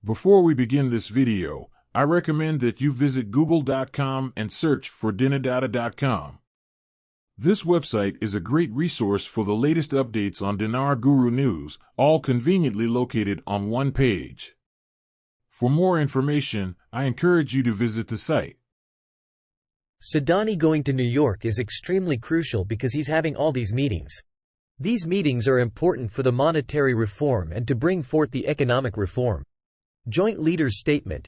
Before we begin this video, I recommend that you visit google.com and search for dinardata.com. This website is a great resource for the latest updates on Dinar Guru news, all conveniently located on one page. For more information, I encourage you to visit the site. Sadani going to New York is extremely crucial because he's having all these meetings. These meetings are important for the monetary reform and to bring forth the economic reform. Joint Leaders Statement.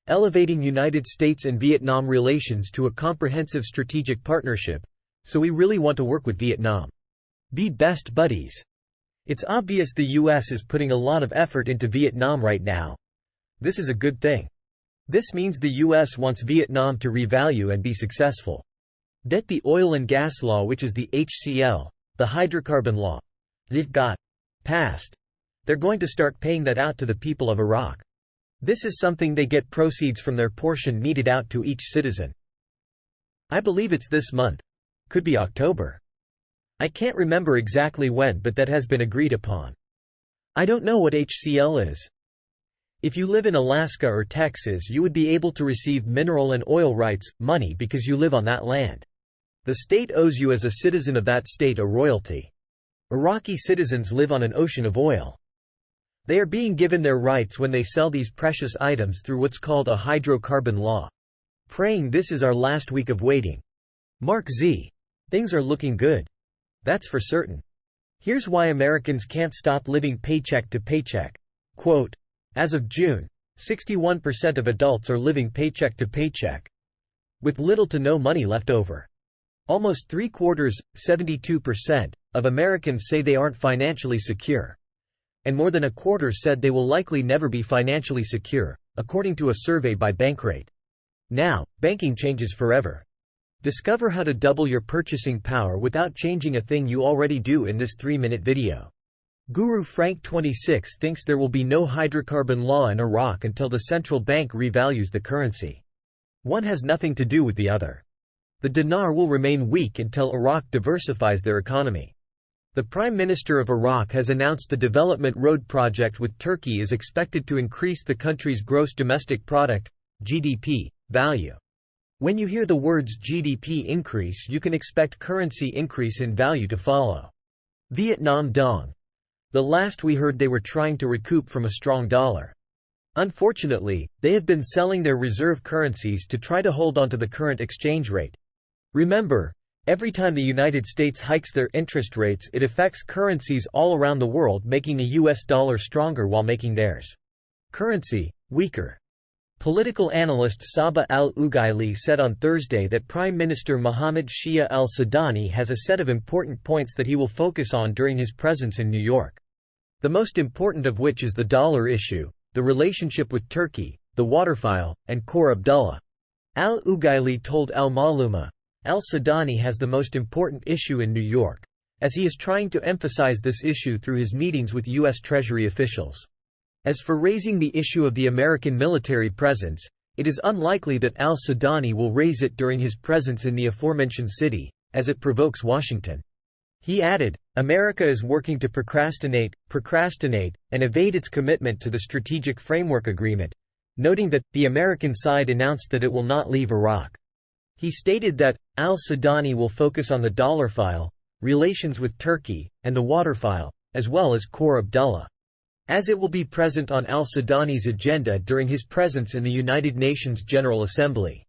Elevating United States and Vietnam relations to a comprehensive strategic partnership, so we really want to work with Vietnam. Be best buddies. It's obvious the US is putting a lot of effort into Vietnam right now. This is a good thing. This means the US wants Vietnam to revalue and be successful. That the oil and gas law, which is the HCL, the hydrocarbon law, they've got passed. They're going to start paying that out to the people of Iraq. This is something they get proceeds from their portion meted out to each citizen. I believe it's this month. Could be October. I can't remember exactly when, but that has been agreed upon. I don't know what HCL is. If you live in Alaska or Texas, you would be able to receive mineral and oil rights, money, because you live on that land. The state owes you as a citizen of that state a royalty. Iraqi citizens live on an ocean of oil. They are being given their rights when they sell these precious items through what's called a hydrocarbon law. Praying this is our last week of waiting. MarkZ. Things are looking good. That's for certain. Here's why Americans can't stop living paycheck to paycheck. Quote, as of June, 61% of adults are living paycheck to paycheck, with little to no money left over. Almost three-quarters, 72%, of Americans say they aren't financially secure. And more than a quarter said they will likely never be financially secure, according to a survey by Bankrate. Now, banking changes forever. Discover how to double your purchasing power without changing a thing you already do in this 3-minute video. Guru Frank26 thinks there will be no hydrocarbon law in Iraq until the central bank revalues the currency. One has nothing to do with the other. The dinar will remain weak until Iraq diversifies their economy. The Prime Minister of Iraq has announced the development road project with Turkey is expected to increase the country's gross domestic product, GDP, value. When you hear the words GDP increase, you can expect currency increase in value to follow. Vietnam dong. The last we heard they were trying to recoup from a strong dollar. Unfortunately, they have been selling their reserve currencies to try to hold onto the current exchange rate. Remember, every time the United States hikes their interest rates, it affects currencies all around the world, making the US dollar stronger while making theirs currency weaker. Political analyst Saba al-Ugaili said on Thursday that Prime Minister Mohammed Shia al-Sudani has a set of important points that he will focus on during his presence in New York. The most important of which is the dollar issue, the relationship with Turkey, the water file, and Khor Abdullah. Al-Ugaili told Al-Maluma, al-Sudani has the most important issue in New York, as he is trying to emphasize this issue through his meetings with U.S. Treasury officials. As for raising the issue of the American military presence, it is unlikely that al-Sudani will raise it during his presence in the aforementioned city, as it provokes Washington. He added, America is working to procrastinate, and evade its commitment to the Strategic Framework Agreement, noting that, the American side announced that it will not leave Iraq. He stated that, al-Sudani will focus on the dollar file, relations with Turkey, and the water file, as well as Khor Abdullah, as it will be present on al-Sudani's agenda during his presence in the United Nations General Assembly.